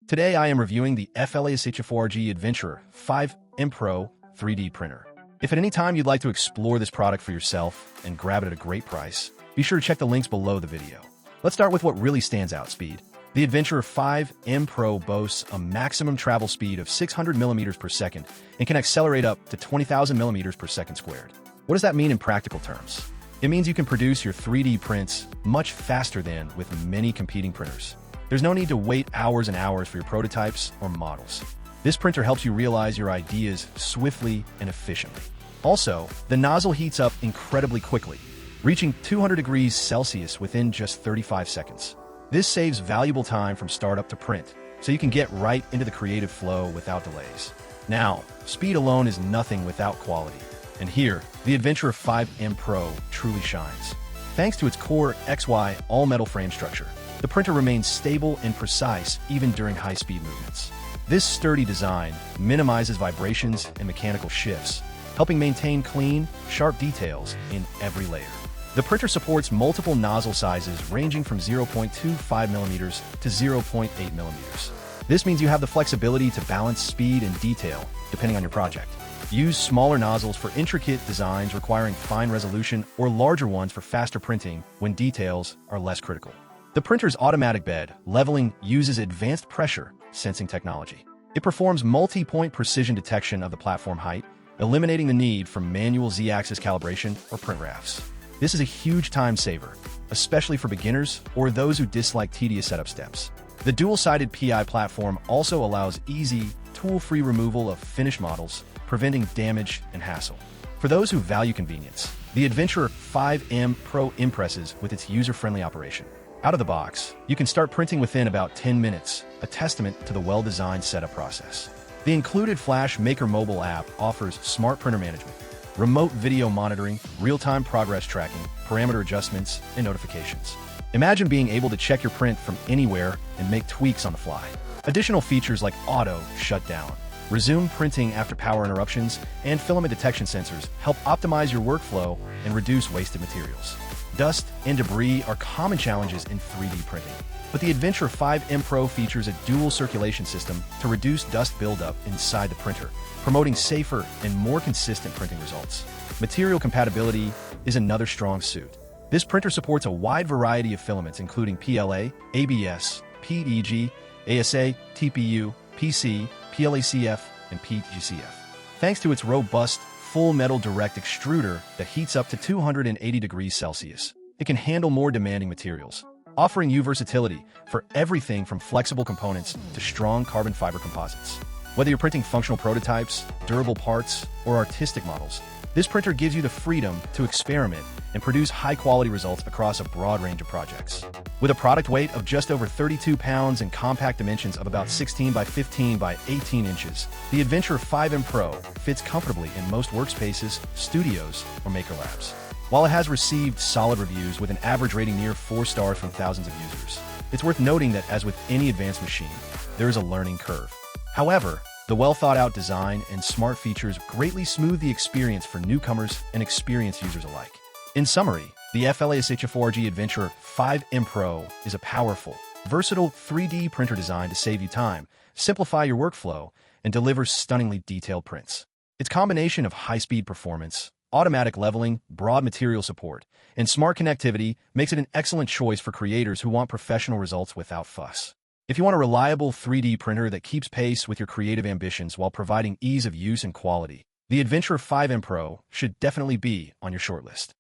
Today I am reviewing the FLASHFORGE Adventurer 5M Pro 3D printer. If at any time you'd like to explore this product for yourself and grab it at a great price, be sure to check the links below the video. Let's start with what really stands out: speed. The Adventurer 5M Pro boasts a maximum travel speed of 600 mm per second and can accelerate up to 20,000 mm per second squared. What does that mean in practical terms? It means you can produce your 3D prints much faster than with many competing printers. There's no need to wait hours and hours for your prototypes or models. This printer helps you realize your ideas swiftly and efficiently. Also, the nozzle heats up incredibly quickly, reaching 200 degrees Celsius within just 35 seconds. This saves valuable time from startup to print, so you can get right into the creative flow without delays. Now, speed alone is nothing without quality. And here, the Adventurer 5M Pro truly shines. Thanks to its core XY all-metal frame structure, the printer remains stable and precise even during high-speed movements. This sturdy design minimizes vibrations and mechanical shifts, helping maintain clean, sharp details in every layer. The printer supports multiple nozzle sizes ranging from 0.25 mm to 0.8 mm. This means you have the flexibility to balance speed and detail depending on your project. Use smaller nozzles for intricate designs requiring fine resolution or larger ones for faster printing when details are less critical. The printer's automatic bed leveling uses advanced pressure sensing technology. It performs multi-point precision detection of the platform height, eliminating the need for manual Z-axis calibration or print rafts. This is a huge time saver, especially for beginners or those who dislike tedious setup steps. The dual-sided PI platform also allows easy, tool-free removal of finished models, preventing damage and hassle. For those who value convenience, the Adventurer 5M Pro impresses with its user-friendly operation. Out of the box, you can start printing within about 10 minutes, a testament to the well-designed setup process. The included Flash Maker mobile app offers smart printer management, remote video monitoring, real-time progress tracking, parameter adjustments, and notifications. Imagine being able to check your print from anywhere and make tweaks on the fly. Additional features like auto shutdown, resume printing after power interruptions, and filament detection sensors help optimize your workflow and reduce wasted materials. Dust and debris are common challenges in 3D printing, but the Adventurer 5M Pro features a dual circulation system to reduce dust buildup inside the printer, promoting safer and more consistent printing results. Material compatibility is another strong suit. This printer supports a wide variety of filaments including PLA, ABS, PETG, ASA, TPU, PC, PLACF, and PGCF. Thanks to its robust, full metal direct extruder that heats up to 280 degrees Celsius, it can handle more demanding materials, offering you versatility for everything from flexible components to strong carbon fiber composites. Whether you're printing functional prototypes, durable parts, or artistic models, this printer gives you the freedom to experiment and produce high-quality results across a broad range of projects. With a product weight of just over 32 pounds and compact dimensions of about 16 by 15 by 18 inches, the Adventurer 5M Pro fits comfortably in most workspaces, studios, or maker labs. While it has received solid reviews with an average rating near 4 stars from thousands of users, it's worth noting that as with any advanced machine, there is a learning curve. However, the well-thought-out design and smart features greatly smooth the experience for newcomers and experienced users alike. In summary, the FLASHFORGE Adventurer 5M Pro is a powerful, versatile 3D printer designed to save you time, simplify your workflow, and deliver stunningly detailed prints. Its combination of high-speed performance, automatic leveling, broad material support, and smart connectivity makes it an excellent choice for creators who want professional results without fuss. If you want a reliable 3D printer that keeps pace with your creative ambitions while providing ease of use and quality, the Adventurer 5M Pro should definitely be on your shortlist.